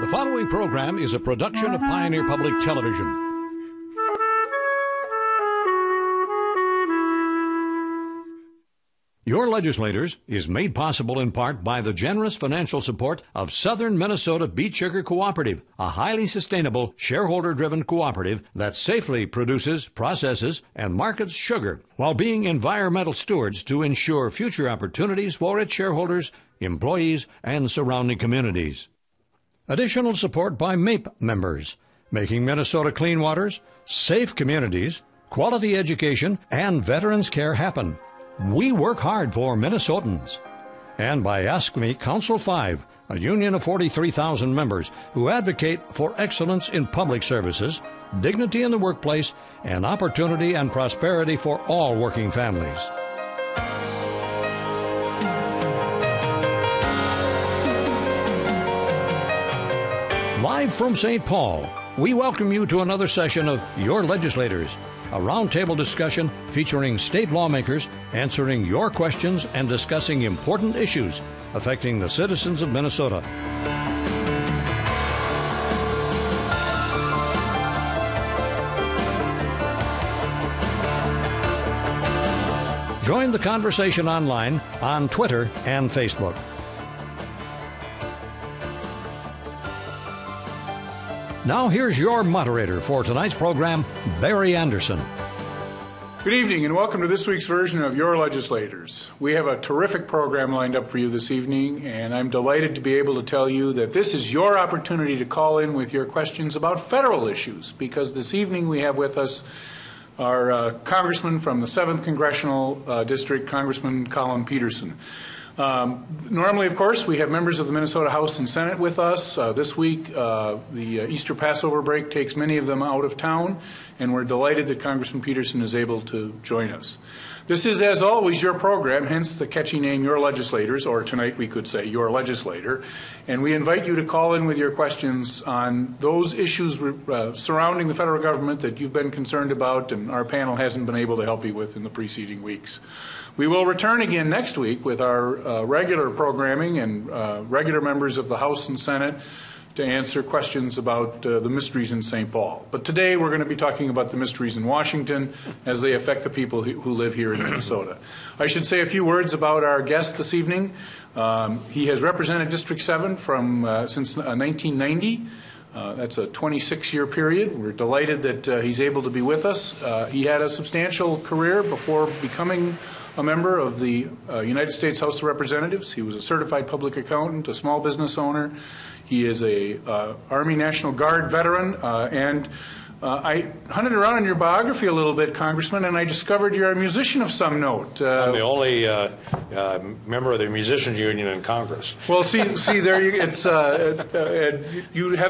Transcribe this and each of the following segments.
The following program is a production of Pioneer Public Television. Your Legislators is made possible in part by the generous financial support of Southern Minnesota Beet Sugar Cooperative, a highly sustainable, shareholder-driven cooperative that safely produces, processes, and markets sugar while being environmental stewards to ensure future opportunities for its shareholders, employees, and surrounding communities. Additional support by MAPE members, making Minnesota clean waters, safe communities, quality education, and veterans care happen. We work hard for Minnesotans. And by Ask Me Council 5, a union of 43,000 members who advocate for excellence in public services, dignity in the workplace, and opportunity and prosperity for all working families. Live from St. Paul, we welcome you to another session of Your Legislators, a roundtable discussion featuring state lawmakers answering your questions and discussing important issues affecting the citizens of Minnesota. Join the conversation online on Twitter and Facebook. Now here's your moderator for tonight's program, Barry Anderson. Good evening and welcome to this week's version of Your Legislators. We have a terrific program lined up for you this evening, and I'm delighted to be able to tell you that this is your opportunity to call in with your questions about federal issues, because this evening we have with us our congressman from the 7th Congressional District, Congressman Collin Peterson. Normally, of course, we have members of the Minnesota House and Senate with us. This week, the Easter Passover break takes many of them out of town, and we're delighted that Congressman Peterson is able to join us. This is, as always, your program, hence the catchy name Your Legislators, or tonight we could say Your Legislator. And we invite you to call in with your questions on those issues surrounding the federal government that you've been concerned about and our panel hasn't been able to help you with in the preceding weeks. We will return again next week with our regular programming and regular members of the House and Senate to answer questions about the mysteries in St. Paul. But today we're going to be talking about the mysteries in Washington as they affect the people who live here in Minnesota. I should say a few words about our guest this evening. He has represented District 7 since 1990. That's a 26-year period. We're delighted that he's able to be with us. He had a substantial career before becoming a member of the United States House of Representatives. He was a certified public accountant, a small business owner. He is a Army National Guard veteran, and I hunted around in your biography a little bit, Congressman, and I discovered you're a musician of some note. I'm the only member of the Musicians Union in Congress. Well, see, there you have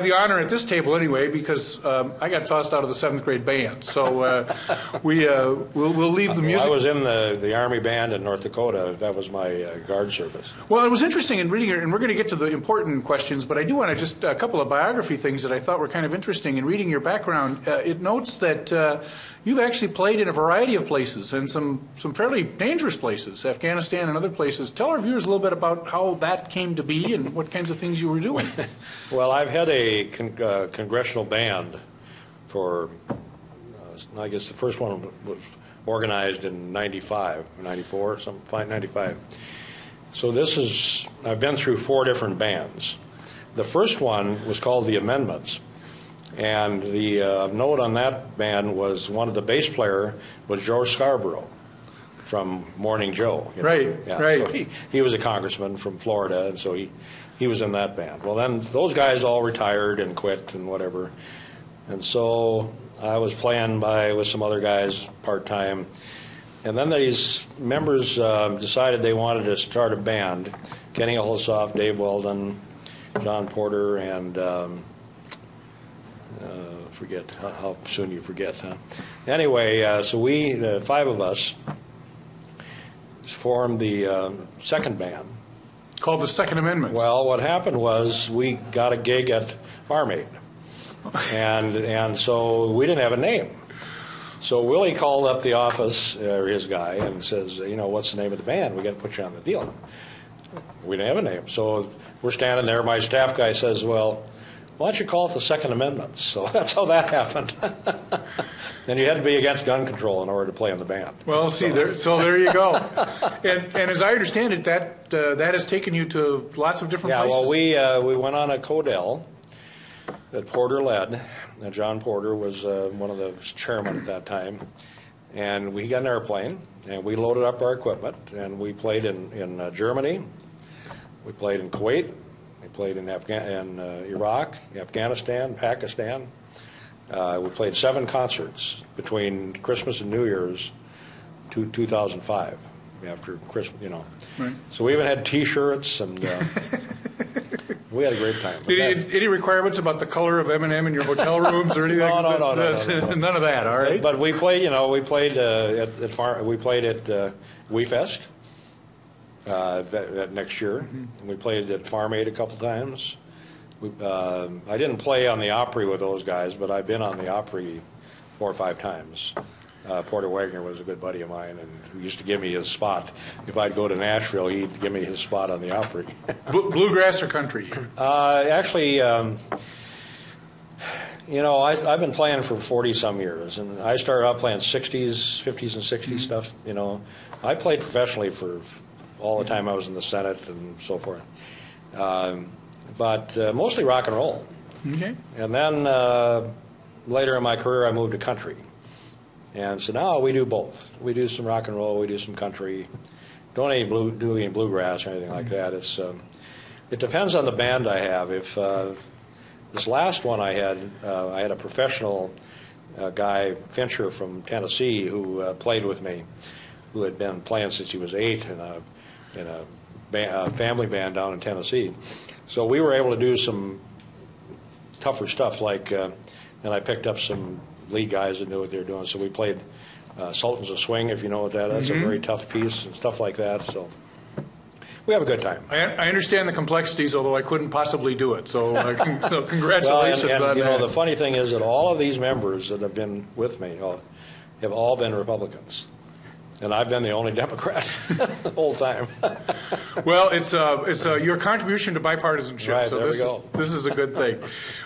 the honor at this table anyway, because I got tossed out of the 7th grade band. So we'll leave the music. Well, I was in the Army band in North Dakota. That was my guard service. Well, it was interesting in reading it, and we're going to get to the important questions, but I do want to just a couple of biography things that I thought were kind of interesting in reading your background. It notes that you've actually played in a variety of places and some fairly dangerous places, Afghanistan and other places. Tell our viewers a little bit about how that came to be and what kinds of things you were doing. Well, I've had a congressional band for, I guess the first one was organized in 95, 94, 95. So I've been through 4 different bands. The first one was called the Amendments. And the note on that band was one of the bass player was George Scarborough from Morning Joe. Right, yeah, right. So he was a congressman from Florida, and so he was in that band. Well, then those guys all retired and quit and whatever. And so I was playing with some other guys part-time. And then these members decided they wanted to start a band. Kenny Olsoff, Dave Weldon, John Porter, and... forget how soon you forget, huh? Anyway, so we, the 5 of us, formed the second band. Called the Second Amendment. Well, what happened was we got a gig at Farm Aid, and so we didn't have a name. So Willie called up the office, his guy, and says, what's the name of the band? We got to put you on the deal. We didn't have a name. So we're standing there. My staff guy says, well, why don't you call it the Second Amendment? So that's how that happened. And you had to be against gun control in order to play in the band. Well, see, there you go. And as I understand it, that has taken you to lots of different places. Well, we went on a Codell that Porter led. John Porter was one of the chairmen at that time. And we got an airplane, and we loaded up our equipment, and we played in Germany. We played in Kuwait. We played in Iraq, Afghanistan, Pakistan. We played 7 concerts between Christmas and New Year's 2005, after Christmas, Right. So we even had T-shirts, and we had a great time. Any requirements about the color of M&M in your hotel rooms or anything? No. None of that, all right? But we played, we played at WeFest that next year. Mm-hmm. We played at Farm Aid a couple times. I didn't play on the Opry with those guys, but I've been on the Opry 4 or 5 times. Porter Wagner was a good buddy of mine, and he used to give me his spot. If I'd go to Nashville, he'd give me his spot on the Opry. Bluegrass or country? Actually, I've been playing for 40-some years, and I started out playing 50s and 60s stuff. I played professionally for all the time I was in the Senate and so forth. But mostly rock and roll. Okay. And then later in my career, I moved to country. And so now we do both. We do some rock and roll, we do some country. Don't do any bluegrass or anything like that. It depends on the band I have. If this last one I had a professional guy, Fincher from Tennessee, who played with me, who had been playing since he was 8 in a family band down in Tennessee. So we were able to do some tougher stuff, and I picked up some lead guys that knew what they were doing. So we played Sultans of Swing, if you know what that is. That's a very tough piece and stuff like that. So we have a good time. I understand the complexities, although I couldn't possibly do it. So, so congratulations on that. The funny thing is that all of these members that have been with me have all been Republicans. And I've been the only Democrat the whole time. Well, it's your contribution to bipartisanship. Right, so there we go. This is a good thing.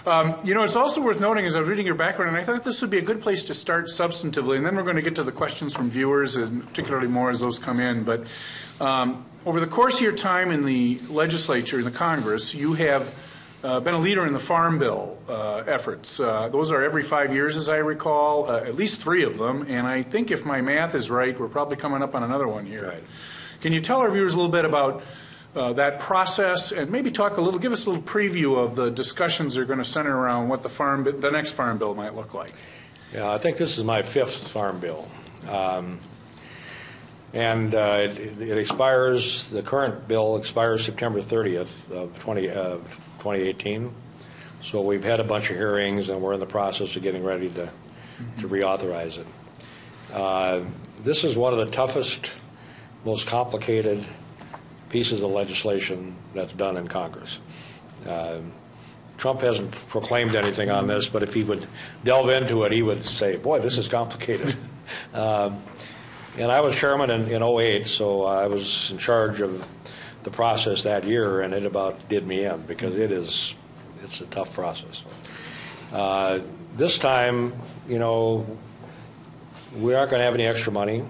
It's also worth noting, as I was reading your background, and I thought this would be a good place to start substantively, and then we're going to get to the questions from viewers, and particularly more as those come in. But over the course of your time in the legislature, in the Congress, you have been a leader in the Farm Bill efforts. Those are every 5 years, as I recall, at least 3 of them. And I think if my math is right, we're probably coming up on another one here. Right. Can you tell our viewers a little bit about that process, and maybe give us a little preview of the discussions that are going to center around what the next Farm Bill might look like? Yeah, I think this is my 5th Farm Bill. It expires, the current bill expires September 30th of 2018. So we've had a bunch of hearings, and we're in the process of getting ready to reauthorize it. This is one of the toughest, most complicated pieces of legislation that's done in Congress. Trump hasn't proclaimed anything on this, but if he would delve into it, he would say, boy, this is complicated. And I was chairman in 08, so I was in charge of the process that year, and it about did me in because it's a tough process. This time, we aren't going to have any extra money,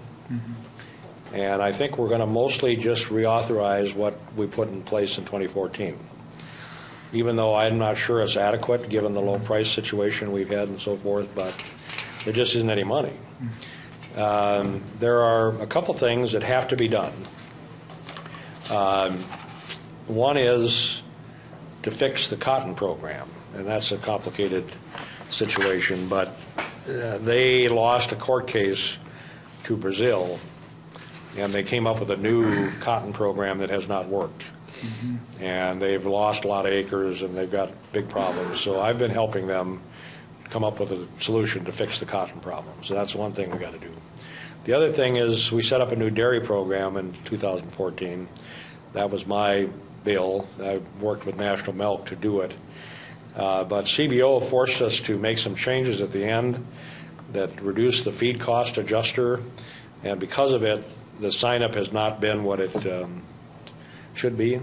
and I think we're going to mostly just reauthorize what we put in place in 2014. Even though I'm not sure it's adequate given the low price situation we've had and so forth, but there just isn't any money. There are a couple things that have to be done. One is to fix the cotton program, and that's a complicated situation, but they lost a court case to Brazil, and they came up with a new cotton program that has not worked. And they've lost a lot of acres, and they've got big problems. So I've been helping them come up with a solution to fix the cotton problem. So that's one thing we've got to do. The other thing is we set up a new dairy program in 2014. That was my bill. I worked with National Milk to do it. But CBO forced us to make some changes at the end that reduced the feed cost adjuster, and because of it, the sign-up has not been what it should be.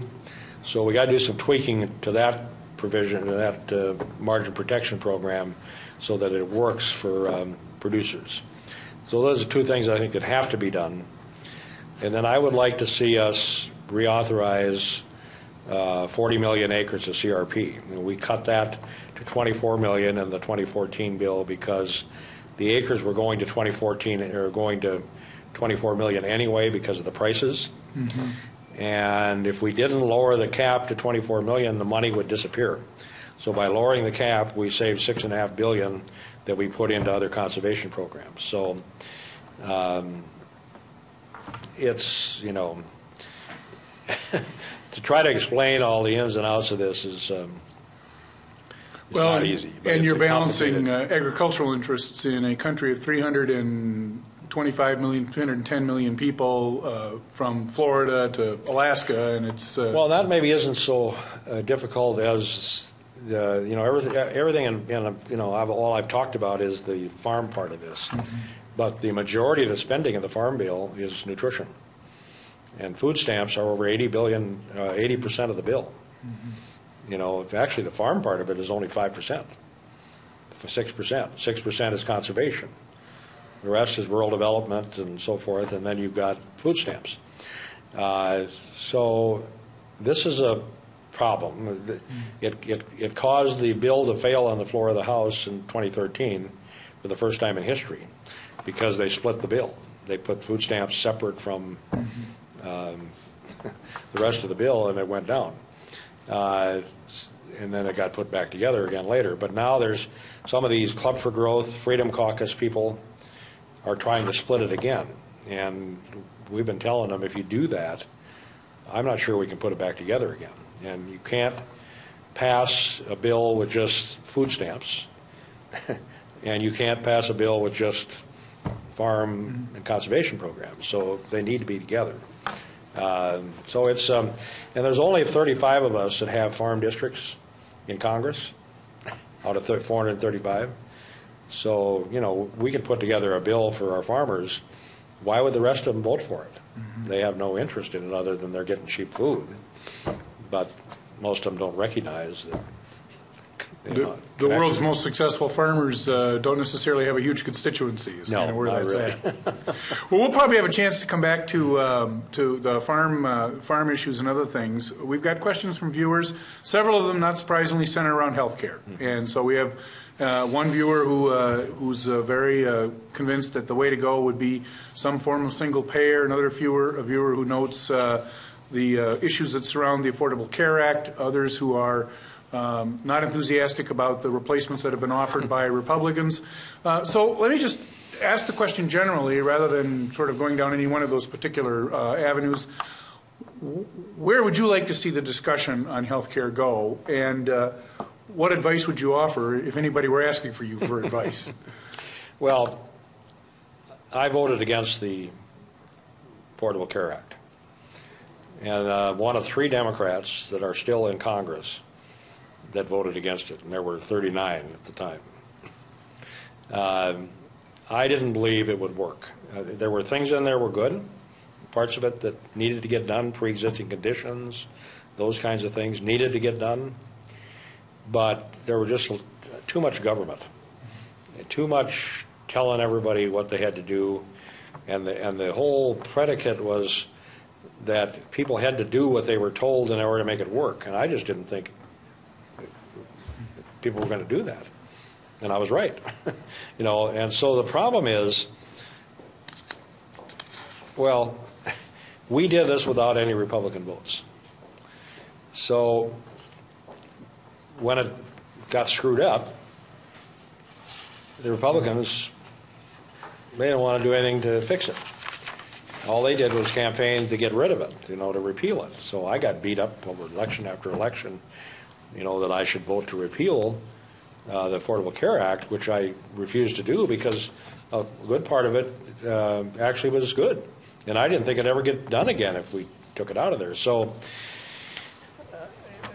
So we got to do some tweaking to that provision, that margin protection program, so that it works for producers. So those are two things I think that have to be done. And then I would like to see us reauthorize 40 million acres of CRP. And we cut that to 24 million in the 2014 bill because the acres were going to 2014 or going to 24 million anyway because of the prices. Mm-hmm. And if we didn't lower the cap to 24 million, the money would disappear. So by lowering the cap, we saved $6.5 billion that we put into other conservation programs. So it's, you know, to try to explain all the ins and outs of this is not easy. And you're balancing agricultural interests in a country of 325 million, 210 million people, from Florida to Alaska, and it's well, that maybe isn't so difficult as everything in all I've talked about is the farm part of this, mm-hmm. But the majority of the spending in the farm bill is nutrition, and food stamps are over 80% of the bill. Mm-hmm. You know, actually the farm part of it is only 5%, 6%. 6% is conservation. The rest is rural development and so forth, and then you've got food stamps. So this is a problem. It caused the bill to fail on the floor of the House in 2013 for the first time in history because they split the bill. They put food stamps separate from the rest of the bill, and it went down. And then it got put back together again later. But now there's some of these Club for Growth, Freedom Caucus people are trying to split it again. And we've been telling them, if you do that, I'm not sure we can put it back together again. And you can't pass a bill with just food stamps, and you can't pass a bill with just farm and conservation programs. So they need to be together. So it's, and there's only 35 of us that have farm districts in Congress out of 435. So, you know, we can put together a bill for our farmers. Why would the rest of them vote for it? Mm-hmm. They have no interest in it other than they're getting cheap food. But most of them don't recognize that. The world's most successful farmers don't necessarily have a huge constituency. Is kind of where that's really. at. Well, we'll probably have a chance to come back to the farm issues and other things. We've got questions from viewers. Several of them, not surprisingly, centered around health care. Mm-hmm. And so we have one viewer who's very convinced that the way to go would be some form of single payer. Another viewer who notes the issues that surround the Affordable Care Act. Others who are not enthusiastic about the replacements that have been offered by Republicans. So let me just ask the question generally, rather than sort of going down any one of those particular avenues. Where would you like to see the discussion on health care go, and what advice would you offer if anybody were asking for you for advice? Well, I voted against the Affordable Care Act. And one of 3 Democrats that are still in Congress that voted against it, and there were 39 at the time. I didn't believe it would work. There were things in there were good, parts of it that needed to get done, pre-existing conditions, those kinds of things needed to get done, but there were just too much government, too much telling everybody what they had to do, and the whole predicate was that people had to do what they were told in order to make it work, and I just didn't think people were going to do that, and I was right. You know, and so the problem is, well, we did this without any Republican votes. So when it got screwed up, the Republicans, they didn't want to do anything to fix it. All they did was campaign to get rid of it, you know, to repeal it. So I got beat up over election after election, you know, that I should vote to repeal the Affordable Care Act, which I refused to do because a good part of it actually was good. And I didn't think it'd ever get done again if we took it out of there. So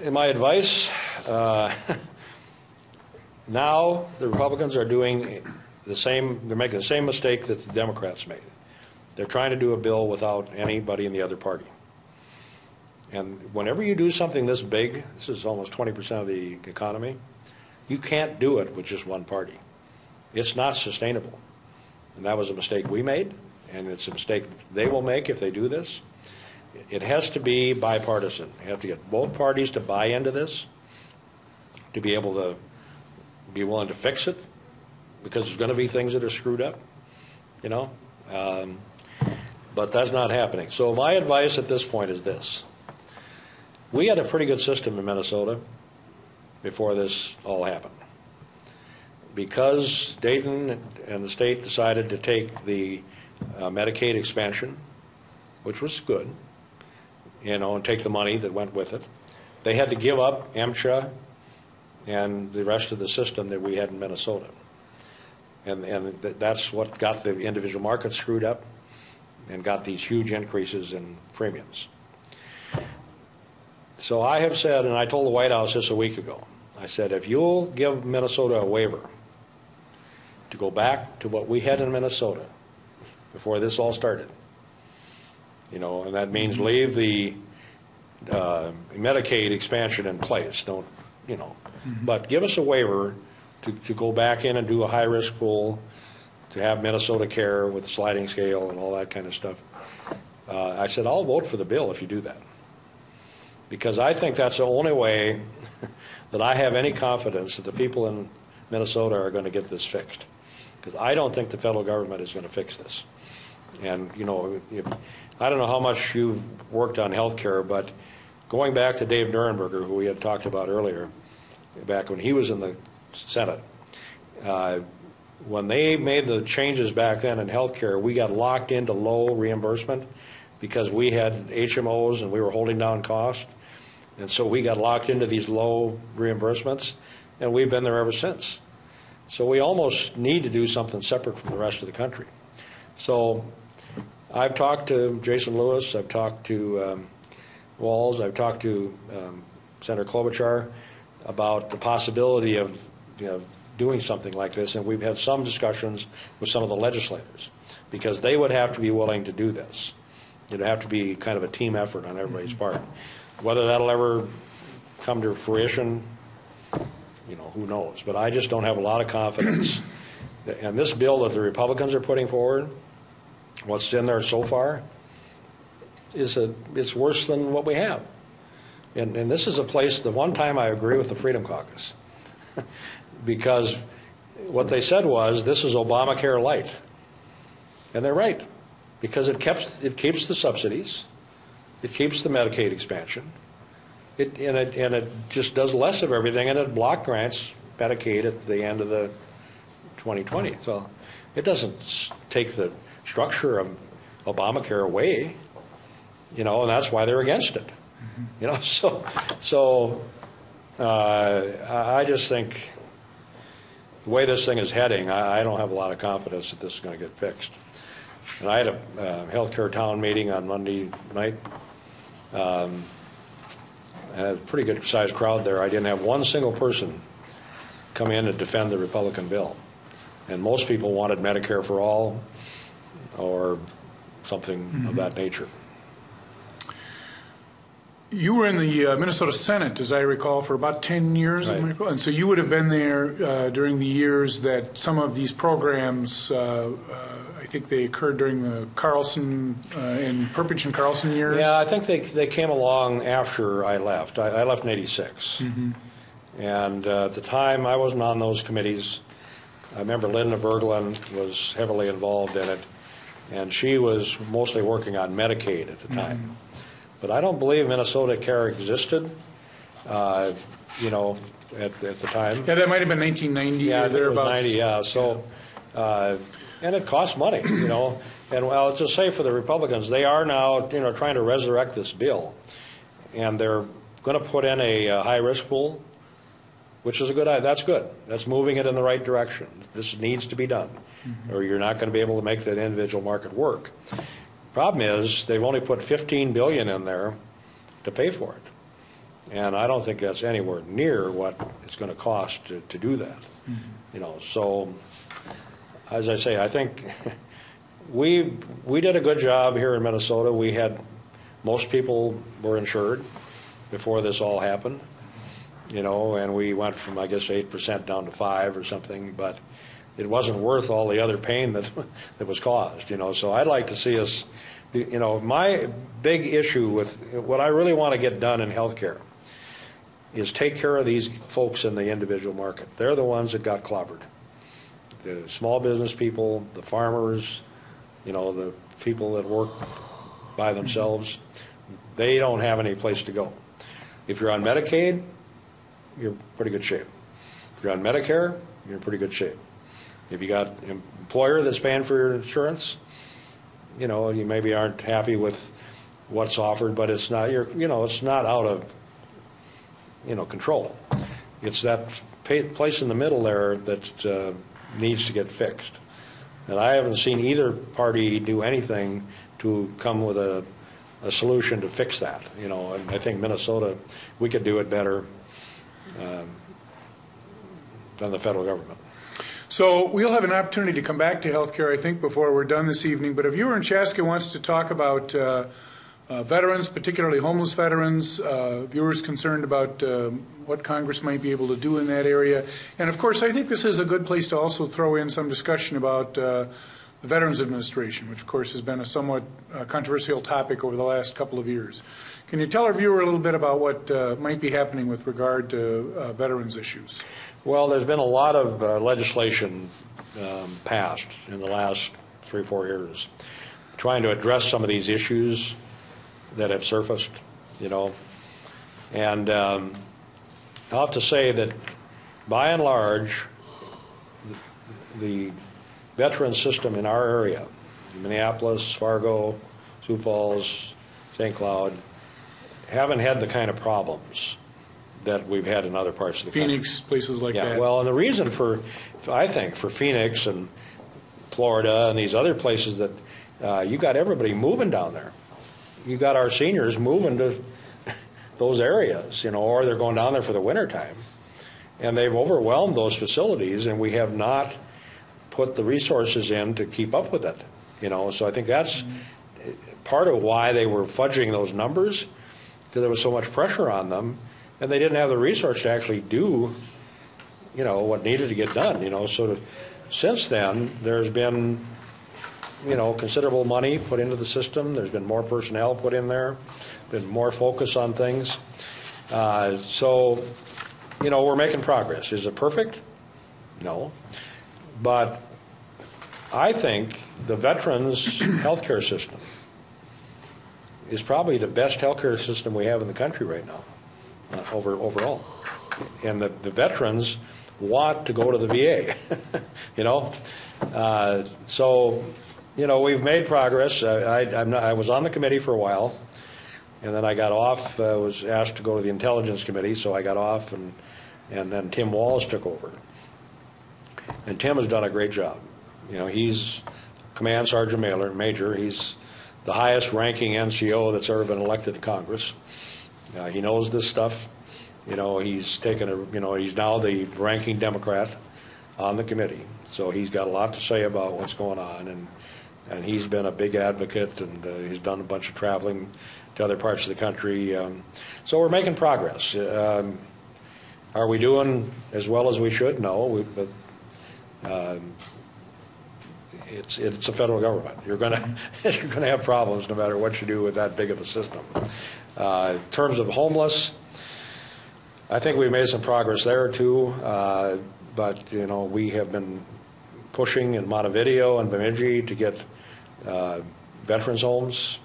in my advice, now the Republicans are doing the same, they're making the same mistake that the Democrats made. They're trying to do a bill without anybody in the other party. And whenever you do something this big, this is almost 20% of the economy, you can't do it with just one party. It's not sustainable. And that was a mistake we made, and it's a mistake they will make if they do this. It has to be bipartisan. You have to get both parties to buy into this, to be able to be willing to fix it, because there's going to be things that are screwed up, you know. But that's not happening. So my advice at this point is this. We had a pretty good system in Minnesota before this all happened. Because Dayton and the state decided to take the Medicaid expansion, which was good, you know, and take the money that went with it, they had to give up MCHA and the rest of the system that we had in Minnesota. And that's what got the individual market screwed up and got these huge increases in premiums. So I have said, and I told the White House this a week ago, I said, if you'll give Minnesota a waiver to go back to what we had in Minnesota before this all started, you know, and that means leave the Medicaid expansion in place, don't, you know, but give us a waiver to go back in and do a high-risk pool, to have Minnesota Care with the sliding scale and all that kind of stuff. I said, I'll vote for the bill if you do that. Because I think that's the only way that I have any confidence that the people in Minnesota are going to get this fixed. Because I don't think the federal government is going to fix this. And, you know, I don't know how much you've worked on health care, but going back to Dave Durenberger, who we had talked about earlier, back when he was in the Senate, when they made the changes back then in health care, we got locked into low reimbursement because we had HMOs and we were holding down cost. And so we got locked into these low reimbursements, and we've been there ever since. So we almost need to do something separate from the rest of the country. So I've talked to Jason Lewis, I've talked to Walz, I've talked to Senator Klobuchar about the possibility of, you know, doing something like this, and we've had some discussions with some of the legislators, because they would have to be willing to do this. It would have to be kind of a team effort on everybody's part. Whether that'll ever come to fruition, you know, who knows. But I just don't have a lot of confidence. And this bill that the Republicans are putting forward, what's in there so far, it's worse than what we have. And this is a place, the one time I agree with the Freedom Caucus, because what they said was, this is Obamacare light. And they're right, because it keeps the subsidies, it keeps the Medicaid expansion, and it just does less of everything, and it block grants Medicaid at the end of the 2020. So it doesn't take the structure of Obamacare away, you know, and that's why they're against it. You know, so I just think the way this thing is heading, I don't have a lot of confidence that this is going to get fixed. And I had a healthcare town meeting on Monday night. I had a pretty good sized crowd there. I didn't have one single person come in and defend the Republican bill. And most people wanted Medicare for all or something of that nature. You were in the Minnesota Senate, as I recall, for about 10 years, right. And so you would have been there during the years that some of these programs, I think they occurred during the Carlson and Perpich and Carlson years. Yeah, I think they came along after I left. I left in '86. And at the time, I wasn't on those committees. I remember Linda Berglund was heavily involved in it, and she was mostly working on Medicaid at the time. But I don't believe Minnesota Care existed, you know, at the time. Yeah, that might have been 1990 yeah, or thereabouts. It was 90, yeah. So, and it costs money, you know. And I'll just say for the Republicans, they are now, you know, trying to resurrect this bill. And they're going to put in a high-risk pool, which is a good idea. That's good. That's moving it in the right direction. This needs to be done, or you're not going to be able to make that individual market work. Problem is, they've only put $15 billion in there to pay for it, and I don't think that's anywhere near what it's going to cost to do that. You know, so as I say, I think we did a good job here in Minnesota. We had most people were insured before this all happened, and we went from, I guess, 8% down to 5 or something, but it wasn't worth all the other pain that was caused, So I'd like to see us, my big issue with what I really want to get done in healthcare is take care of these folks in the individual market. They're the ones that got clobbered. The small business people, the farmers, the people that work by themselves, they don't have any place to go. If you're on Medicaid, you're in pretty good shape. If you're on Medicare, you're in pretty good shape. If you got an employer that's paying for your insurance, you maybe aren't happy with what's offered, but it's not it's not out of control. It's that place in the middle there that needs to get fixed. And I haven't seen either party do anything to come with a solution to fix that. And I think Minnesota, we could do it better than the federal government. So we'll have an opportunity to come back to healthcare, I think, before we're done this evening. But a viewer in Chaska wants to talk about veterans, particularly homeless veterans, viewers concerned about what Congress might be able to do in that area. And, of course, I think this is a good place to also throw in some discussion about the Veterans Administration, which, of course, has been a somewhat controversial topic over the last couple of years. Can you tell our viewer a little bit about what might be happening with regard to veterans issues? Well, there's been a lot of legislation passed in the last 3 or 4 years trying to address some of these issues that have surfaced, And I'll have to say that, by and large, the veteran system in our area, Minneapolis, Fargo, Sioux Falls, St. Cloud, haven't had the kind of problems that we've had in other parts of the Phoenix, country. places like that. Well, and the reason I think, for Phoenix and Florida and these other places that you got everybody moving down there. You got our seniors moving to those areas, or they're going down there for the wintertime. And they've overwhelmed those facilities, and we have not put the resources in to keep up with it. So I think that's part of why they were fudging those numbers, because there was so much pressure on them, and they didn't have the resource to actually do, what needed to get done. Since then, there's been, considerable money put into the system. There's been more personnel put in there, been more focus on things. So, we're making progress. Is it perfect? No. But I think the veterans' healthcare system is probably the best healthcare system we have in the country right now, overall. And the veterans want to go to the VA, So, we've made progress. I was on the committee for a while, and then I got off. I was asked to go to the Intelligence Committee, so I got off, and then Tim Walz took over. And Tim has done a great job. He's Command Sergeant Major. He's the highest ranking NCO that's ever been elected to Congress. He knows this stuff. He's taken he's now the ranking Democrat on the committee. So he's got a lot to say about what's going on, and he's been a big advocate, and he's done a bunch of traveling to other parts of the country. So we're making progress. Are we doing as well as we should? No, but it's a federal government. You're going to have problems no matter what you do with that big of a system. In terms of homeless, I think we've made some progress there too. But we have been pushing in Montevideo and Bemidji to get veterans homes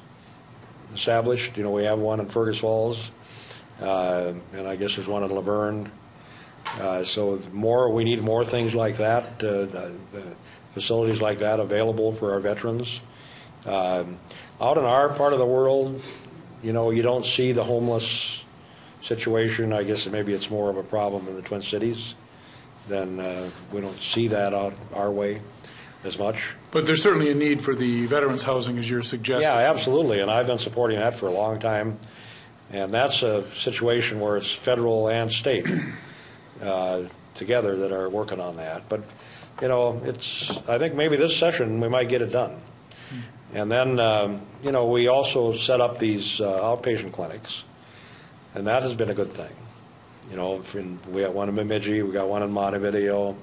established. We have one in Fergus Falls, and I guess there's one in Laverne. So we need more things like that, facilities like that available for our veterans. Out in our part of the world, you don't see the homeless situation. I guess maybe it's more of a problem in the Twin Cities. Then we don't see that out our way as much. But there's certainly a need for the veterans housing, as you're suggesting. Yeah, absolutely, and I've been supporting that for a long time. And that's a situation where it's federal and state together that are working on that. But, I think maybe this session we might get it done. And then, we also set up these outpatient clinics, and that has been a good thing. We got one in Bemidji, we got one in Montevideo,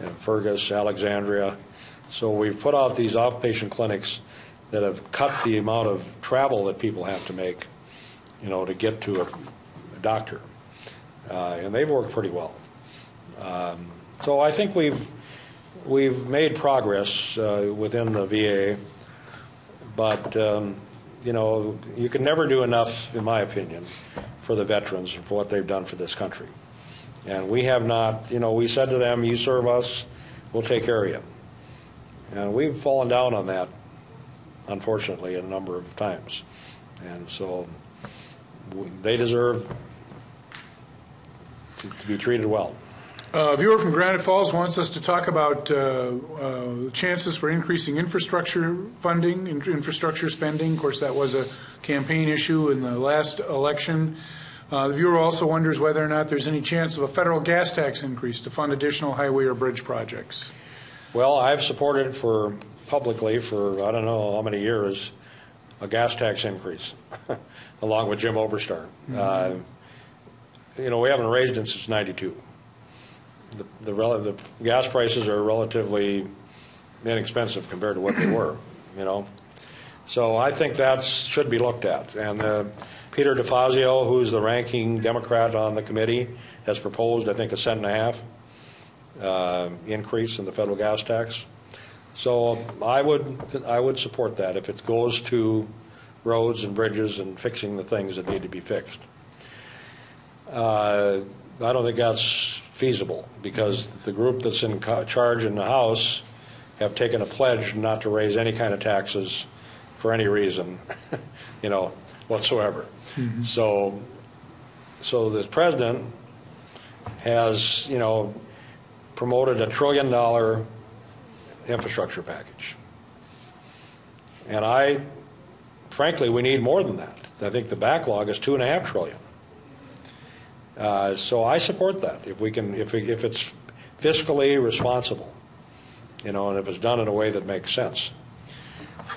in Fergus, Alexandria. So we've put out these outpatient clinics that have cut the amount of travel that people have to make, to get to a doctor. And they've worked pretty well. So I think we've made progress within the VA, but you can never do enough, in my opinion, for the veterans and for what they've done for this country. And we have not, we said to them, you serve us, we'll take care of you. And we've fallen down on that, unfortunately, a number of times. And so they deserve to be treated well. A viewer from Granite Falls wants us to talk about chances for increasing infrastructure funding, infrastructure spending. Of course, that was a campaign issue in the last election. The viewer also wonders whether or not there's any chance of a federal gas tax increase to fund additional highway or bridge projects. Well, I've supported publicly for I don't know how many years a gas tax increase, along with Jim Oberstar. Mm-hmm. We haven't raised it since '92. The gas prices are relatively inexpensive compared to what they were, So I think that should be looked at. And Peter DeFazio, who's the ranking Democrat on the committee, has proposed, I think, a cent-and-a-half increase in the federal gas tax. So I would support that if it goes to roads and bridges and fixing the things that need to be fixed. I don't think that's feasible because the group that's in charge in the House have taken a pledge not to raise any kind of taxes for any reason, whatsoever. Mm-hmm. So the president has, promoted $1 trillion infrastructure package. And frankly, we need more than that. I think the backlog is $2.5 trillion. So I support that if it's fiscally responsible, and if it's done in a way that makes sense.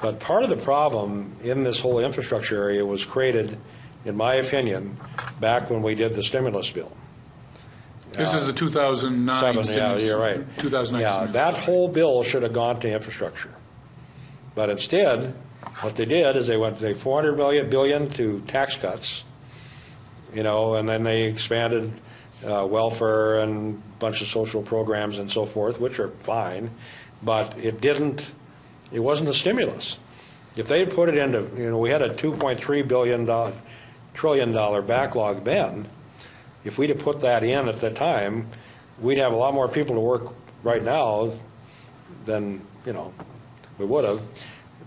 But part of the problem in this whole infrastructure area was created, in my opinion, back when we did the stimulus bill. This is the 2009 yeah, you're right. 2009 yeah, that whole bill should have gone to infrastructure. But instead, what they did is they went to $400 billion to tax cuts, and then they expanded welfare and a bunch of social programs and so forth, which are fine, but it wasn't a stimulus. If they had put it into, we had a $2.3 trillion backlog then. If we'd have put that in at the time, we'd have a lot more people to work right now than, we would have.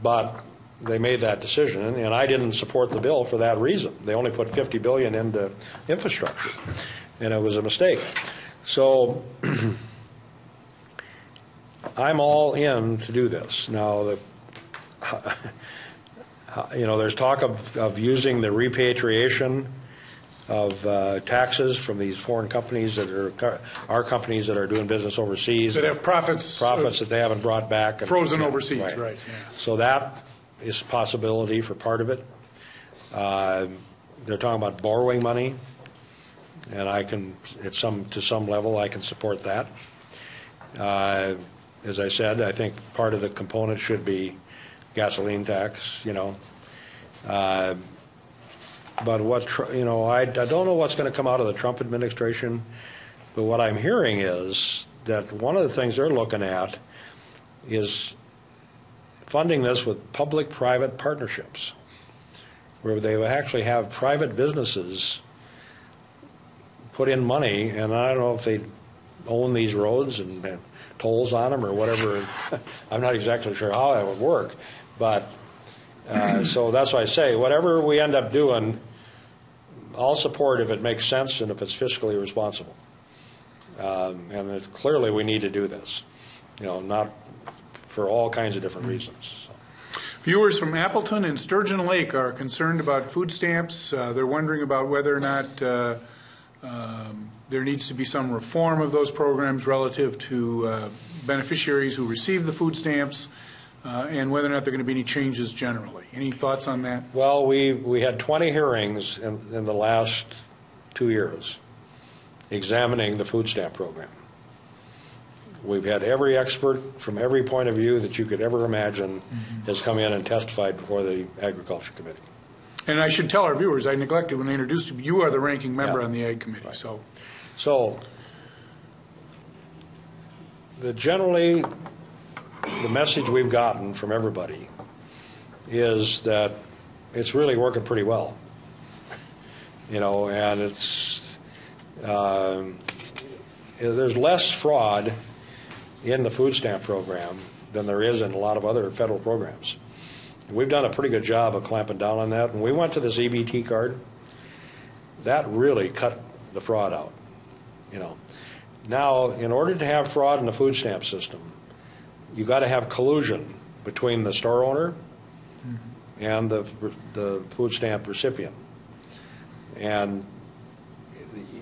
But they made that decision, and I didn't support the bill for that reason. They only put $50 billion into infrastructure, and it was a mistake. So I'm all in to do this. Now, there's talk of using the repatriation of taxes from these foreign companies that are our companies that are doing business overseas. That have profits that they haven't brought back. Frozen overseas, right. Yeah. So that is a possibility for part of it. They're talking about borrowing money, and I can, to some level, I can support that. As I said, I think part of the component should be gasoline tax, But I don't know what's going to come out of the Trump administration, but what I'm hearing is that one of the things they're looking at is funding this with public-private partnerships, where they will actually have private businesses put in money, and I don't know if they own these roads and tolls on them or whatever. I'm not exactly sure how that would work, but so that's why I say whatever we end up doing, I'll support if it makes sense and if it's fiscally responsible. And clearly we need to do this, not for all kinds of different reasons. So. Viewers from Appleton and Sturgeon Lake are concerned about food stamps. They're wondering about whether or not there needs to be some reform of those programs relative to beneficiaries who receive the food stamps. and whether or not there are going to be any changes generally. Any thoughts on that? Well, we had 20 hearings in the last 2 years examining the food stamp program. We've had every expert from every point of view that you could ever imagine has come in and testified before the Agriculture Committee. And I should tell our viewers, I neglected when I introduced you, you are the ranking member on the Ag Committee. Right. So generally, the message we've gotten from everybody is that it's really working pretty well. And it's there's less fraud in the food stamp program than there is in a lot of other federal programs. We've done a pretty good job of clamping down on that. When we went to this EBT card, that really cut the fraud out. Now, in order to have fraud in the food stamp system, you got to have collusion between the store owner and the food stamp recipient. And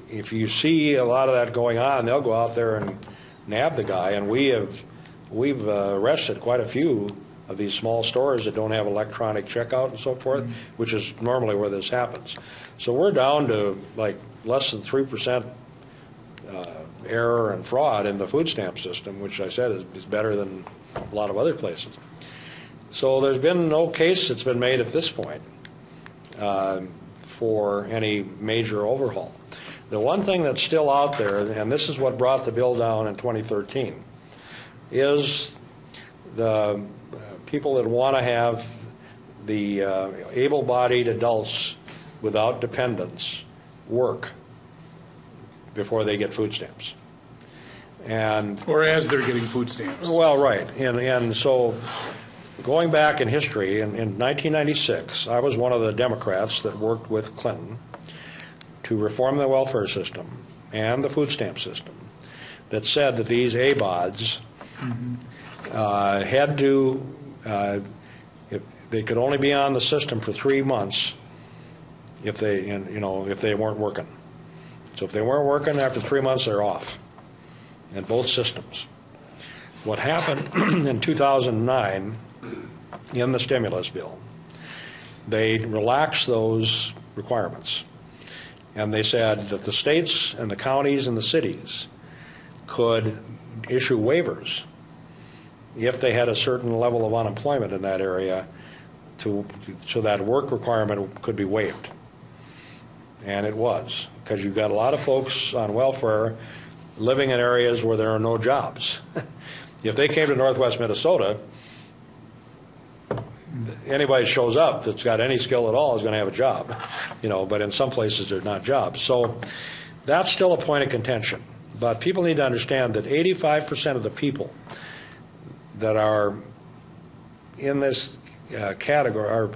if you see a lot of that going on, they'll go out there and nab the guy. And we've arrested quite a few of these small stores that don't have electronic checkout and so forth, which is normally where this happens. So we're down to like less than 3% error and fraud in the food stamp system, which I said is better than a lot of other places. So there's been no case that's been made at this point for any major overhaul. The one thing that's still out there, and this is what brought the bill down in 2013, is the people that want to have the able-bodied adults without dependents work before they get food stamps. Or as they're getting food stamps. Well, right. And so going back in history, in 1996, I was one of the Democrats that worked with Clinton to reform the welfare system and the food stamp system that said that these ABODs had to, if they could only be on the system for 3 months if they weren't working. So if they weren't working after 3 months, they're off in both systems. What happened in 2009 in the stimulus bill, they relaxed those requirements. And they said that the states and the counties and the cities could issue waivers if they had a certain level of unemployment in that area so that work requirement could be waived. And it was, because you've got a lot of folks on welfare living in areas where there are no jobs. If they came to Northwest Minnesota, anybody that shows up that's got any skill at all is going to have a job, but in some places there's not jobs. So that's still a point of contention. But people need to understand that 85% of the people that are in this category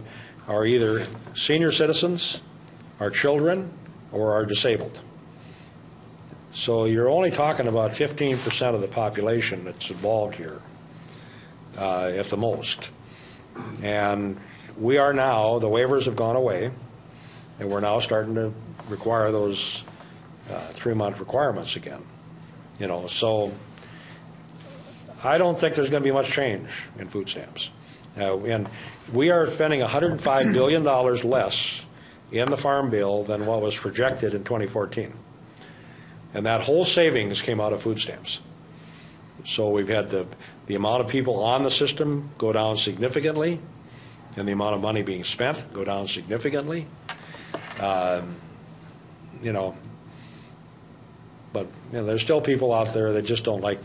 are either senior citizens, are children, or are disabled. So you're only talking about 15% of the population that's involved here, at the most. And we are now, the waivers have gone away, and we're now starting to require those 3-month requirements again. So I don't think there's going to be much change in food stamps. And we are spending $105 billion less in the Farm Bill than what was projected in 2014. And that whole savings came out of food stamps. So we've had the amount of people on the system go down significantly, and the amount of money being spent go down significantly. But there's still people out there that just don't like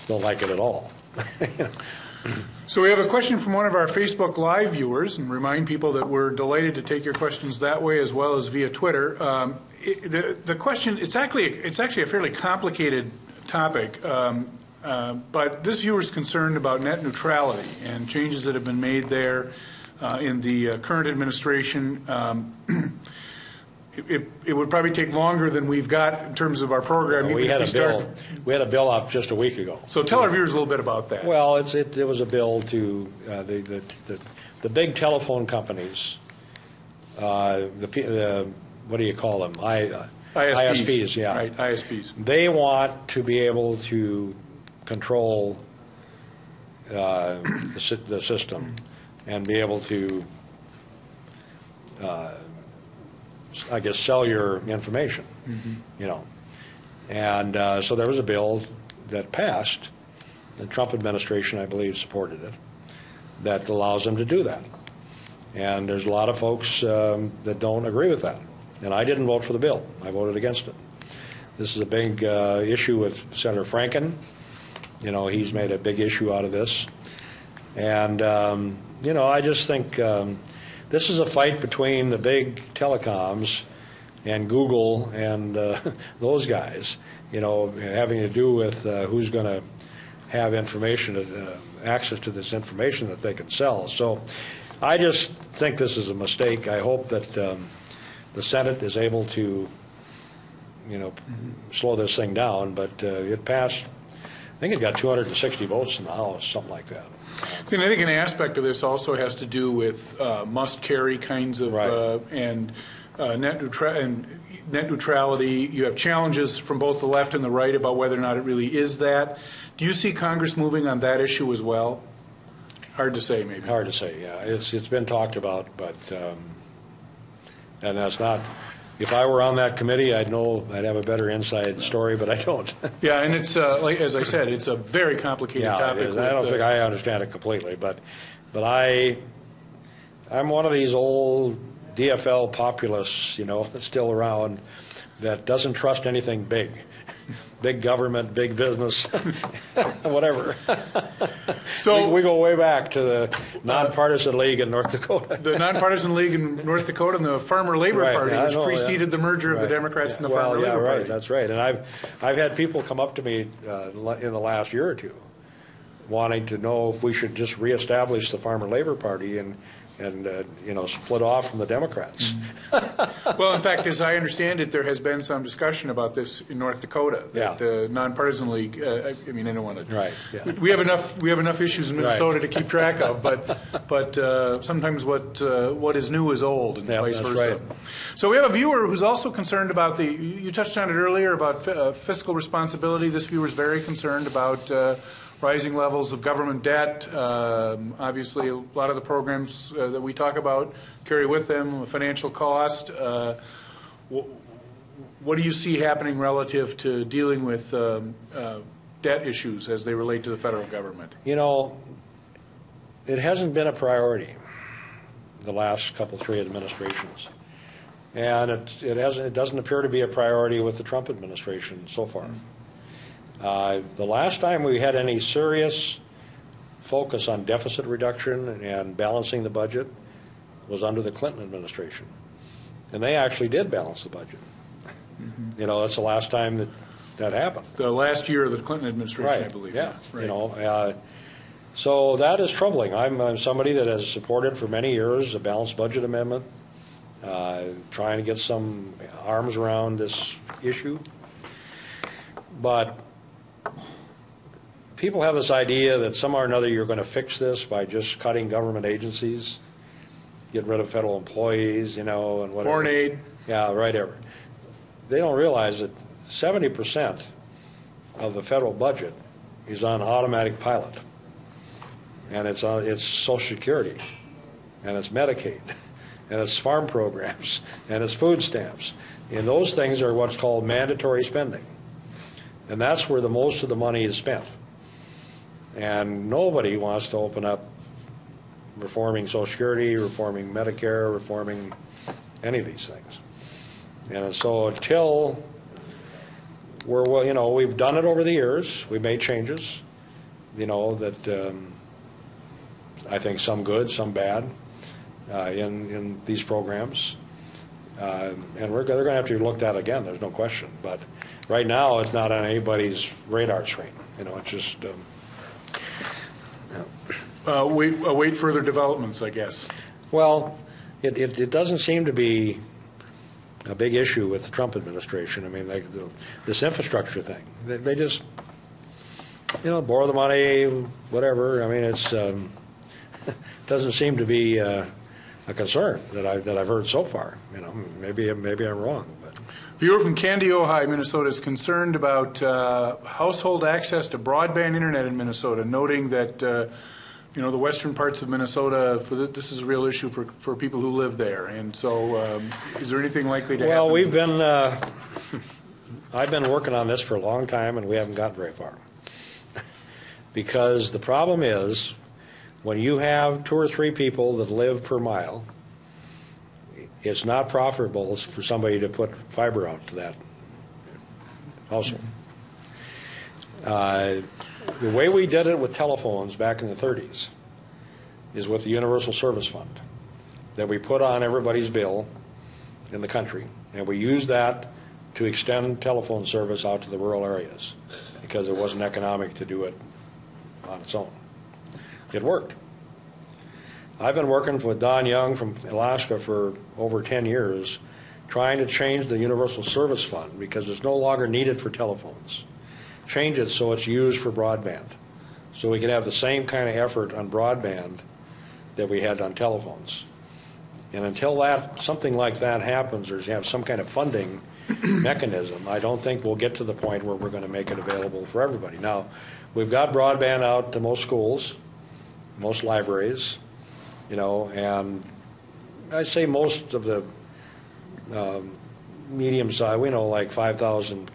it at all. So we have a question from one of our Facebook Live viewers, and remind people that we're delighted to take your questions that way as well as via Twitter. The question, it's actually a fairly complicated topic, but this viewer is concerned about net neutrality and changes that have been made there in the current administration. It would probably take longer than we've got in terms of our program. We had a bill up just a week ago. So tell our viewers a little bit about that. Well, it was a bill to the big telephone companies, what do you call them? ISPs, yeah. Right, ISPs. They want to be able to control the system and be able to, I guess, sell your information, you know. And so there was a bill that passed. The Trump administration, I believe, supported it, that allows them to do that. And there's a lot of folks that don't agree with that. And I didn't vote for the bill. I voted against it. This is a big issue with Senator Franken. You know, he's made a big issue out of this. And, you know, I just think this is a fight between the big telecoms and Google and those guys, you know, having to do with who's going to have information, access to this information that they can sell. So I just think this is a mistake. I hope that the Senate is able to, you know, slow this thing down. But it passed, I think it got 260 votes in the House, something like that. See, and I think an aspect of this also has to do with must-carry kinds of Right. and net neutrality. You have challenges from both the left and the right about whether or not it really is that. Do you see Congress moving on that issue as well? Hard to say, maybe. Hard to say, yeah. It's been talked about, but and that's not. If I were on that committee, I'd know. I'd have a better inside story, but I don't. Yeah, and it's like, as I said, it's a very complicated topic. I don't think I understand it completely, but I'm one of these old DFL populists, you know, that's still around, that doesn't trust anything big. Big government, big business, whatever. So we go way back to the nonpartisan league in North Dakota. The nonpartisan league in North Dakota and the Farmer Labor Right, Party, yeah, which preceded the merger of the Right. Democrats and the Well, Farmer Labor right, Party. That's right. And I've had people come up to me in the last year or two wanting to know if we should just reestablish the Farmer Labor Party and you know, split off from the Democrats. Well, in fact, as I understand it, there has been some discussion about this in North Dakota. Yeah. That the nonpartisan league. I mean, I don't want to. Right. Yeah. We have enough issues in Minnesota Right. to keep track of, but sometimes what is new is old, and Yeah, vice that's versa. right. So we have a viewer who's also concerned about the. You touched on it earlier about fiscal responsibility. This viewer is very concerned about. Rising levels of government debt. Obviously, a lot of the programs that we talk about carry with them a financial cost. What do you see happening relative to dealing with debt issues as they relate to the federal government? You know, it hasn't been a priority the last three administrations. And it doesn't appear to be a priority with the Trump administration so far. The last time we had any serious focus on deficit reduction and balancing the budget was under the Clinton administration. And they actually did balance the budget. You know, that's the last time that happened. The last year of the Clinton administration, Right. I believe. Yeah. Right. You know, so that is troubling. I'm somebody that has supported for many years a balanced budget amendment, trying to get some arms around this issue. But people have this idea that somehow or another you're going to fix this by just cutting government agencies, get rid of federal employees, you know, and whatever. Foreign aid. Yeah, right. They don't realize that 70% of the federal budget is on automatic pilot, and it's Social Security, and it's Medicaid, and it's farm programs, and it's food stamps, and those things are what's called mandatory spending, and that's where the most of the money is spent. And nobody wants to open up reforming Social Security, reforming Medicare, reforming any of these things. And so until we're, you know, we've done it over the years, we've made changes, you know, that I think some good, some bad in these programs. And they're going to have to be looked at again, there's no question. But right now it's not on anybody's radar screen. You know, it's just... Await further developments, I guess. Well, it doesn't seem to be a big issue with the Trump administration. I mean, this infrastructure thing, they just, you know, borrow the money, whatever. I mean, it's doesn't seem to be a concern that I've heard so far. You know, maybe I'm wrong, but. Viewer from Candy, Ojai, Minnesota is concerned about household access to broadband internet in Minnesota, noting that the western parts of Minnesota, this is a real issue for people who live there. And so is there anything likely to happen? Well, we've been, I've been working on this for a long time, and we haven't gotten very far. Because the problem is, when you have 2 or 3 people that live per mile, it's not profitable for somebody to put fiber out to that household. The way we did it with telephones back in the 30s is with the Universal Service Fund that we put on everybody's bill in the country, and we used that to extend telephone service out to the rural areas because it wasn't economic to do it on its own. It worked. I've been working with Don Young from Alaska for over 10 years trying to change the Universal Service Fund because it's no longer needed for telephones. Change it so it's used for broadband, so we can have the same kind of effort on broadband that we had on telephones. And until something like that happens, or you have some kind of funding mechanism, I don't think we'll get to the point where we're going to make it available for everybody. Now, we've got broadband out to most schools, most libraries, and I say most of the medium size, we know like 5,000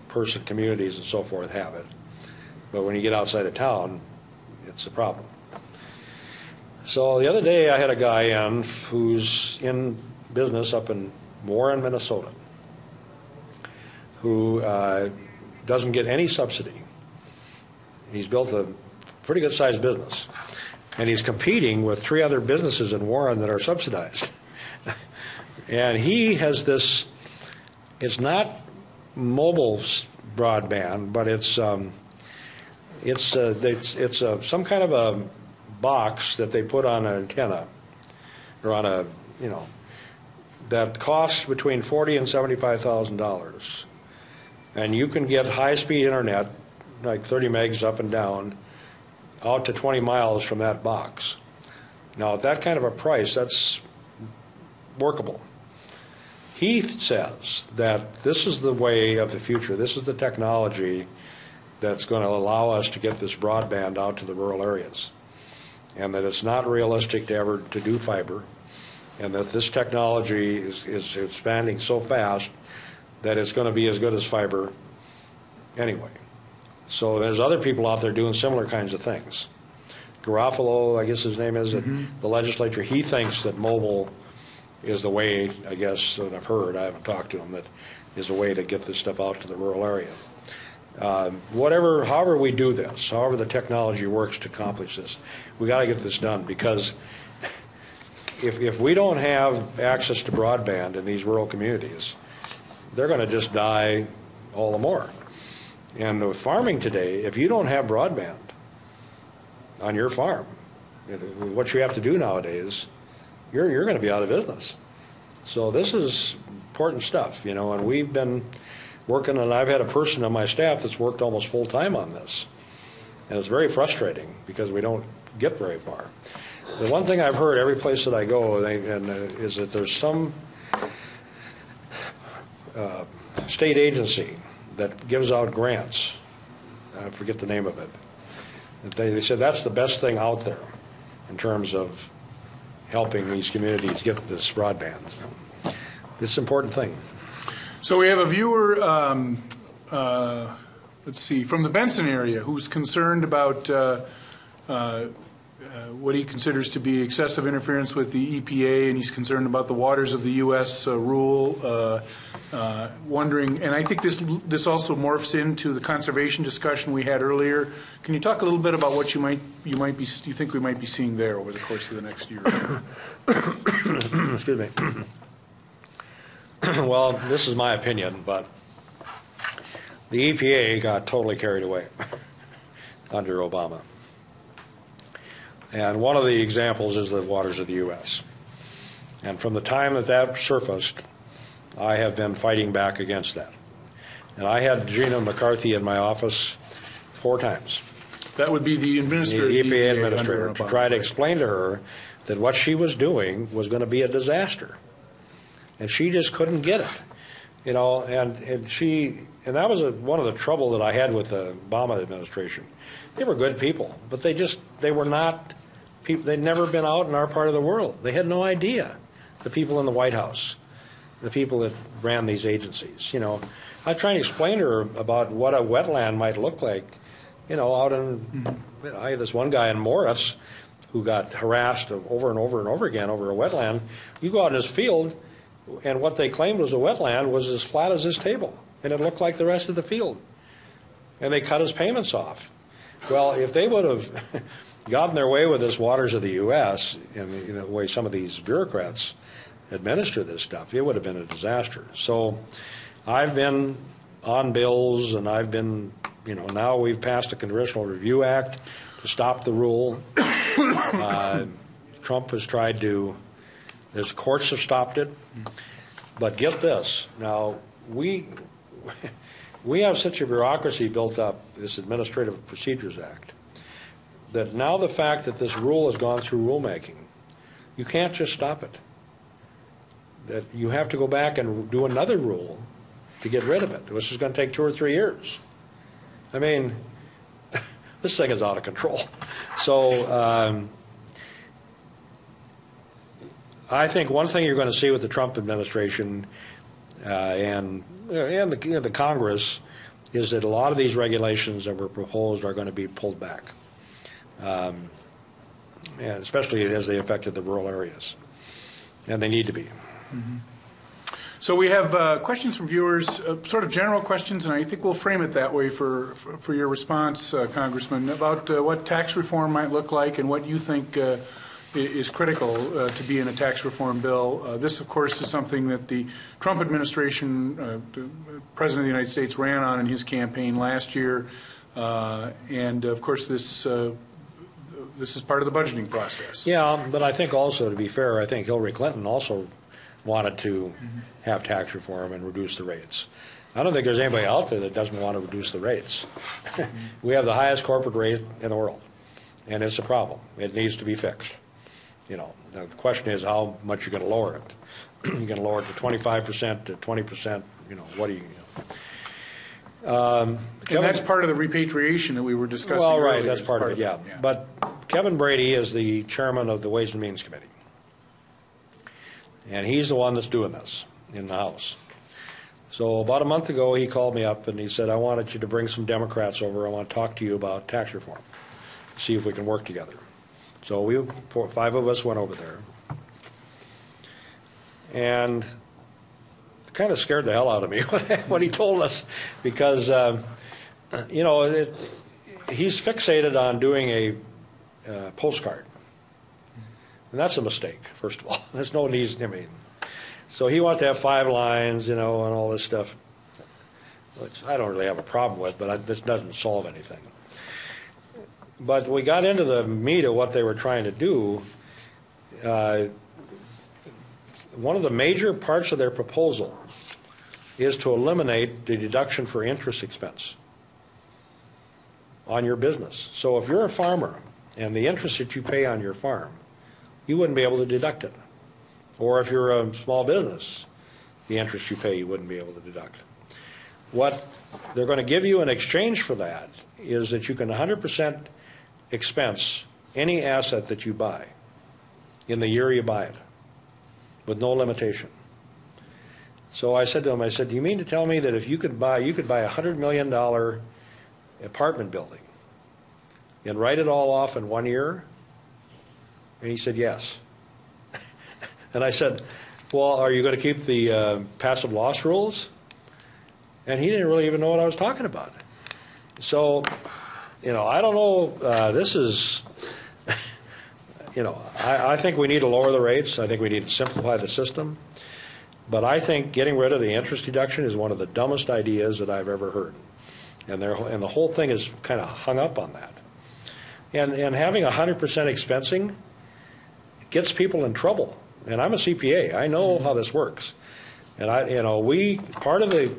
person communities and so forth have it. But when you get outside of town, it's a problem. So the other day I had a guy in who's in business up in Warren, Minnesota, who doesn't get any subsidy. He's built a pretty good sized business, and he's competing with 3 other businesses in Warren that are subsidized. And he has this, it's not mobile broadband, but it's some kind of a box that they put on an antenna, or on a, that costs between $40,000 and $75,000, and you can get high-speed internet, like 30 megs up and down, out to 20 miles from that box. Now, at that kind of a price, that's workable. He says that this is the way of the future. This is the technology that's going to allow us to get this broadband out to the rural areas, and that it's not realistic to do fiber, and that this technology is expanding so fast that it's going to be as good as fiber anyway. So there's other people out there doing similar kinds of things. Garofalo, I guess his name is, the legislature, he thinks that mobile is the way, I guess, that I've heard, I haven't talked to him, that is a way to get this stuff out to the rural area. However we do this, however the technology works to accomplish this, we got to get this done, because if we don't have access to broadband in these rural communities, they're going to just die all the more. And with farming today, if you don't have broadband on your farm, what you have to do nowadays, you're going to be out of business. So this is important stuff, and we've been working, and I've had a person on my staff that's worked almost full time on this. And it's very frustrating because we don't get very far. The one thing I've heard every place that I go is that there's some state agency that gives out grants. I forget the name of it. They said that's the best thing out there in terms of helping these communities get this broadband. It's an important thing. So we have a viewer, let's see, from the Benson area who's concerned about what he considers to be excessive interference with the EPA, and he's concerned about the waters of the U.S. Rule, wondering, and I think this also morphs into the conservation discussion we had earlier. Can you talk a little bit about what you think we might be seeing there over the course of the next year? Excuse me. Well, this is my opinion, but the EPA got totally carried away under Obama. And one of the examples is the waters of the U.S. And from the time that surfaced, I have been fighting back against that. And I had Gina McCarthy in my office 4 times. That would be the EPA administrator, to try to explain to her that what she was doing was going to be a disaster. And she just couldn't get it. you know, and that was one of the trouble that I had with the Obama administration. They were good people, but they were not people. They'd never been out in our part of the world. They had no idea. The people in the White House, the people that ran these agencies, you know. I was trying to explain to her about what a wetland might look like, you know, out in, you know, I had this one guy in Morris who got harassed over and over and over again over a wetland. You go out in his field, and what they claimed was a wetland was as flat as this table, and it looked like the rest of the field. And they cut his payments off. Well, if they would have gotten their way with this waters of the U.S. in the way some of these bureaucrats administer this stuff, it would have been a disaster. So I've been on bills, and I've been, you know, now we've passed a Congressional Review Act to stop the rule. Trump has tried to, there's courts have stopped it. But get this, now we have such a bureaucracy built up, this Administrative Procedures Act, that now the fact that this rule has gone through rulemaking, you can't just stop it. That you have to go back and do another rule to get rid of it, which is going to take 2 or 3 years. I mean, this thing is out of control. So I think one thing you're going to see with the Trump administration and the Congress is that a lot of these regulations that were proposed are going to be pulled back, and especially as they affected the rural areas, and they need to be. Mm-hmm. So we have questions from viewers, sort of general questions, and I think we'll frame it that way for your response, Congressman, about what tax reform might look like and what you think is critical to be in a tax reform bill. This, of course, is something that the Trump administration, the President of the United States, ran on in his campaign last year, and of course this is part of the budgeting process. Yeah, but I think also, to be fair, I think Hillary Clinton also wanted to have tax reform and reduce the rates. I don't think there's anybody out there that doesn't want to reduce the rates. We have the highest corporate rate in the world, and it's a problem. It needs to be fixed. You know, the question is how much you're going to lower it. You're going to lower it to 25%, to 20%. You know, what do you? And that's part of the repatriation that we were discussing. Well, earlier. right, that's part of it. Yeah, but Kevin Brady is the chairman of the Ways and Means Committee. And he's the one that's doing this in the House. So about a month ago, he called me up and he said, I wanted you to bring some Democrats over. I want to talk to you about tax reform, see if we can work together. So 5 of us went over there. And it kind of scared the hell out of me when he told us, because, you know, he's fixated on doing a postcard. And that's a mistake, first of all. There's no need, I mean. So he wants to have 5 lines, you know, and all this stuff, which I don't really have a problem with, but this doesn't solve anything. But we got into the meat of what they were trying to do. One of the major parts of their proposal is to eliminate the deduction for interest expense on your business. So if you're a farmer and the interest that you pay on your farm, you wouldn't be able to deduct it. Or if you're a small business, the interest you pay, you wouldn't be able to deduct. What they're going to give you in exchange for that is that you can 100% expense any asset that you buy in the year you buy it, with no limitation. So I said to him, I said, do you mean to tell me that if you could buy a $100 million apartment building and write it all off in 1 year? And he said, yes. And I said, well, are you going to keep the passive loss rules? And he didn't really even know what I was talking about. So, you know, I don't know. This is, you know, I think we need to lower the rates. I think we need to simplify the system. But I think getting rid of the interest deduction is one of the dumbest ideas that I've ever heard. And the whole thing is kind of hung up on that. And having 100% expensing gets people in trouble. And I'm a CPA. I know how this works. And part of the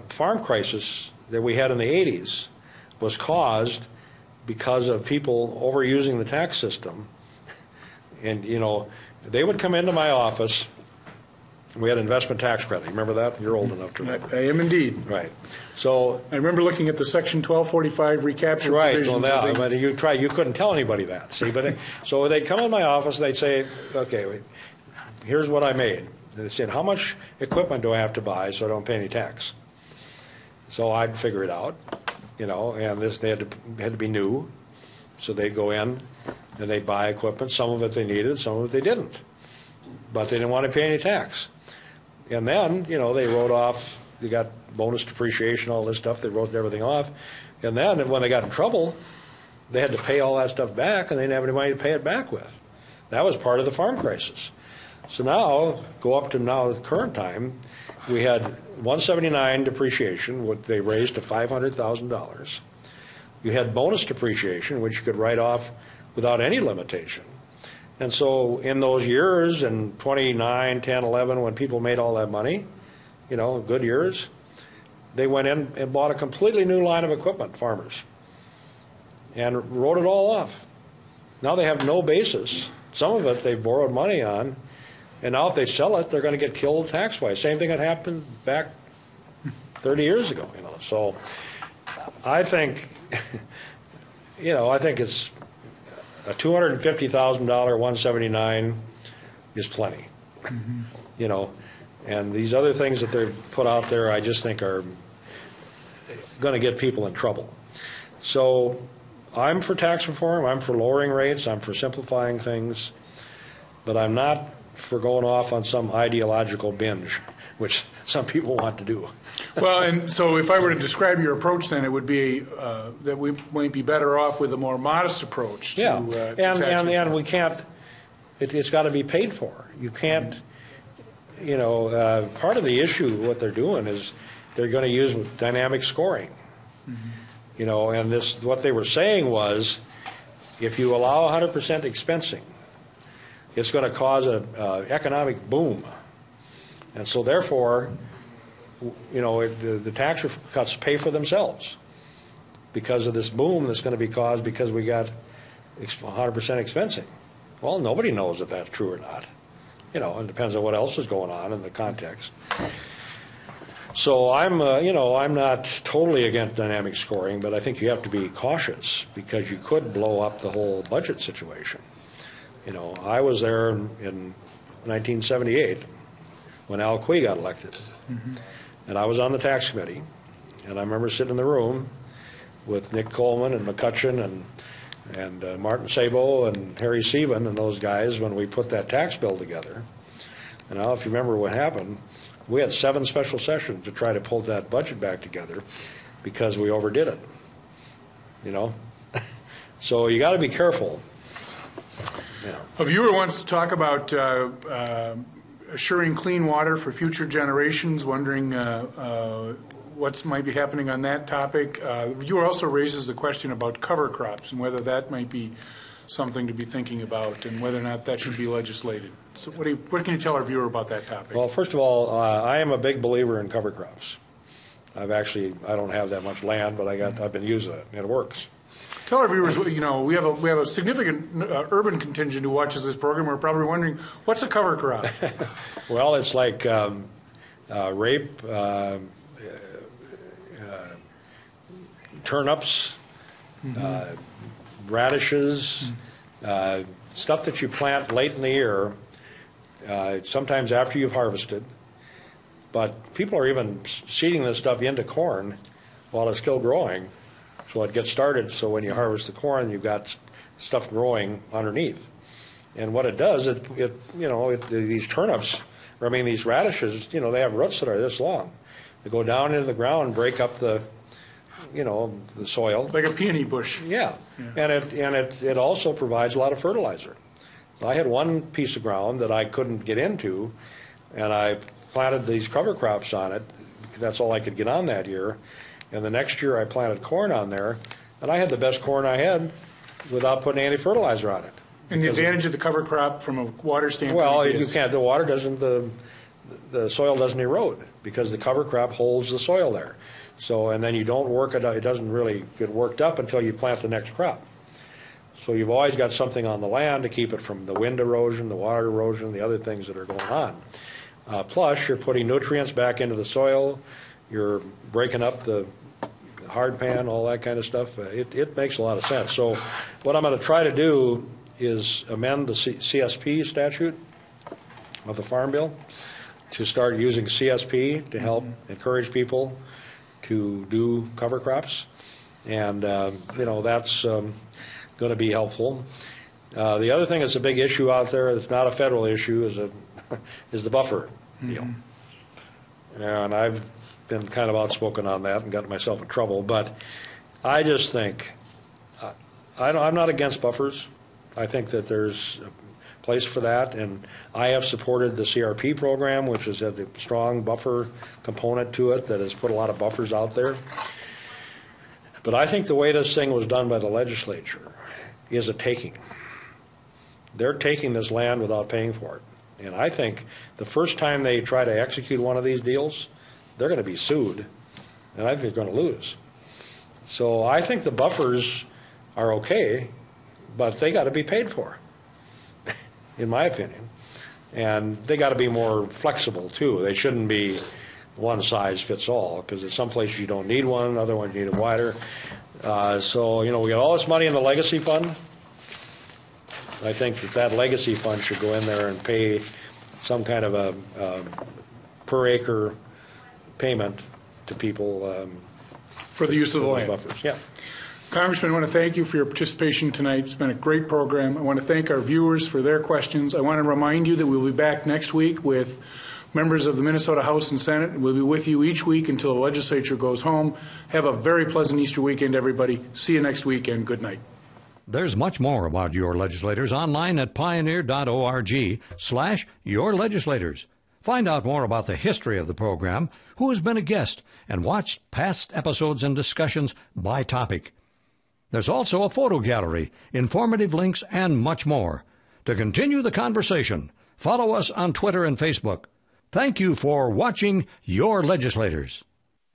farm crisis that we had in the 80s was caused because of people overusing the tax system. And, you know, they would come into my office we had investment tax credit. Remember that? You're old enough to remember. I am indeed. Right. So I remember looking at the Section 1245 recapture right. provisions. Well, but you couldn't tell anybody that. See, but so they'd come in my office. They'd say, "Okay, here's what I made." They said, "How much equipment do I have to buy so I don't pay any tax?" So I'd figure it out, and they had to be new. So they'd go in and they'd buy equipment. Some of it they needed, some of it they didn't, but they didn't want to pay any tax. And then, they wrote off, they got bonus depreciation, all this stuff, they wrote everything off. And then when they got in trouble, they had to pay all that stuff back, and they didn't have any money to pay it back with. That was part of the farm crisis. So now, go up to now the current time, we had 179 depreciation, what they raised to $500,000. You had bonus depreciation, which you could write off without any limitation. And so in those years, in 29, 10, 11, when people made all that money, good years, they went in and bought a completely new line of equipment, farmers, and wrote it all off. Now they have no basis. Some of it they've borrowed money on, and now if they sell it, they're going to get killed tax-wise. Same thing that happened back 30 years ago, So I think, I think it's a $250,000 179 is plenty. And these other things that they've put out there, I just think are going to get people in trouble. So I'm for tax reform. I'm for lowering rates. I'm for simplifying things. But I'm not for going off on some ideological binge, which some people want to do. Well, and so if I were to describe your approach, then it would be that we might be better off with a more modest approach to, to tax reform. And we can't. It's got to be paid for. You can't. Part of the issue, what they're doing is they're going to use dynamic scoring. And this, what they were saying was, if you allow 100% expensing, it's going to cause an economic boom. And so therefore, the tax cuts pay for themselves because of this boom that's going to be caused because we got 100% expensing. Well, nobody knows if that's true or not. It depends on what else is going on in the context. So I'm not totally against dynamic scoring, but I think you have to be cautious because you could blow up the whole budget situation. I was there in 1978 when Al Quie got elected. And I was on the tax committee, and I remember sitting in the room with Nick Coleman and McCutcheon and Martin Sabo and Harry Sieben and those guys when we put that tax bill together. And now, if you remember what happened, we had 7 special sessions to try to pull that budget back together because we overdid it. So you got to be careful. A viewer wants to talk about assuring clean water for future generations, wondering what might be happening on that topic. The viewer also raises the question about cover crops and whether that might be something to be thinking about and whether or not that should be legislated. So what can you tell our viewer about that topic? Well, first of all, I am a big believer in cover crops. I don't have that much land, but I've been using it, and it works. Tell our viewers, we have a significant urban contingent who watches this program. We're probably wondering, what's a cover crop? Well, it's like rape, turnips, radishes, stuff that you plant late in the year, sometimes after you've harvested. But people are even seeding this stuff into corn while it's still growing. So it gets started, so when you harvest the corn, you've got stuff growing underneath. And what it does, these turnips, these radishes, they have roots that are this long. They go down into the ground and break up the soil. Like a peony bush. Yeah. And it also provides a lot of fertilizer. I had one piece of ground that I couldn't get into, and I planted these cover crops on it. That's all I could get on that year. And the next year I planted corn on there, and I had the best corn I had without putting any fertilizer on it. And the advantage of the cover crop from a water standpoint you can't. The water doesn't. The soil doesn't erode because the cover crop holds the soil there. So and then you don't work it. It doesn't really get worked up until you plant the next crop. So you've always got something on the land to keep it from the wind erosion, the water erosion, the other things that are going on. Plus, you're putting nutrients back into the soil, you're breaking up the hard pan, all that kind of stuff. It makes a lot of sense. So what I'm going to try to do is amend the CSP statute of the Farm Bill to start using CSP to help encourage people to do cover crops. And, that's going to be helpful. The other thing that's a big issue out there that's not a federal issue is the buffer deal. And I've been kind of outspoken on that and gotten myself in trouble. But I just think, I'm not against buffers. I think that there's a place for that. And I have supported the CRP program, which has had a strong buffer component to it that has put a lot of buffers out there. But I think the way this thing was done by the legislature is a taking. They're taking this land without paying for it. And I think the first time they try to execute one of these deals, they're going to be sued, and I think they're going to lose. So I think the buffers are okay, but they got to be paid for, in my opinion. And they got to be more flexible, too. They shouldn't be one size fits all, because in some places you don't need one, other ones you need it wider. So, we got all this money in the legacy fund. I think that legacy fund should go in there and pay some kind of a per acre payment to people for the use of the land. Buffers. Yeah. Congressman, I want to thank you for your participation tonight. It's been a great program. I want to thank our viewers for their questions. I want to remind you that we'll be back next week with members of the Minnesota House and Senate. We'll be with you each week until the legislature goes home. Have a very pleasant Easter weekend, everybody. See you next week, and good night. There's much more about Your Legislators online at pioneer.org/yourlegislators. Find out more about the history of the program, who has been a guest, and watch past episodes and discussions by topic. There's also a photo gallery, informative links, and much more. To continue the conversation, follow us on Twitter and Facebook. Thank you for watching Your Legislators.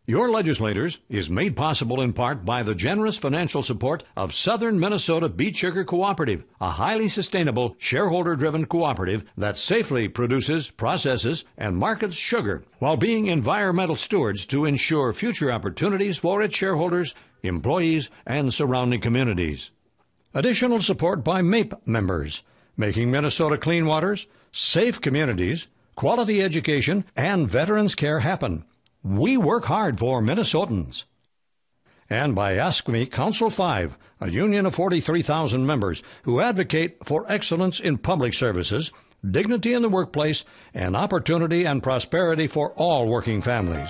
Your Legislators is made possible in part by the generous financial support of Southern Minnesota Beet Sugar Cooperative, a highly sustainable, shareholder-driven cooperative that safely produces, processes, and markets sugar while being environmental stewards to ensure future opportunities for its shareholders, employees, and surrounding communities. Additional support by MAPE members, making Minnesota clean waters, safe communities, quality education, and veterans care happen. We work hard for Minnesotans. And by Ask Me Council 5, a union of 43,000 members who advocate for excellence in public services, dignity in the workplace, and opportunity and prosperity for all working families.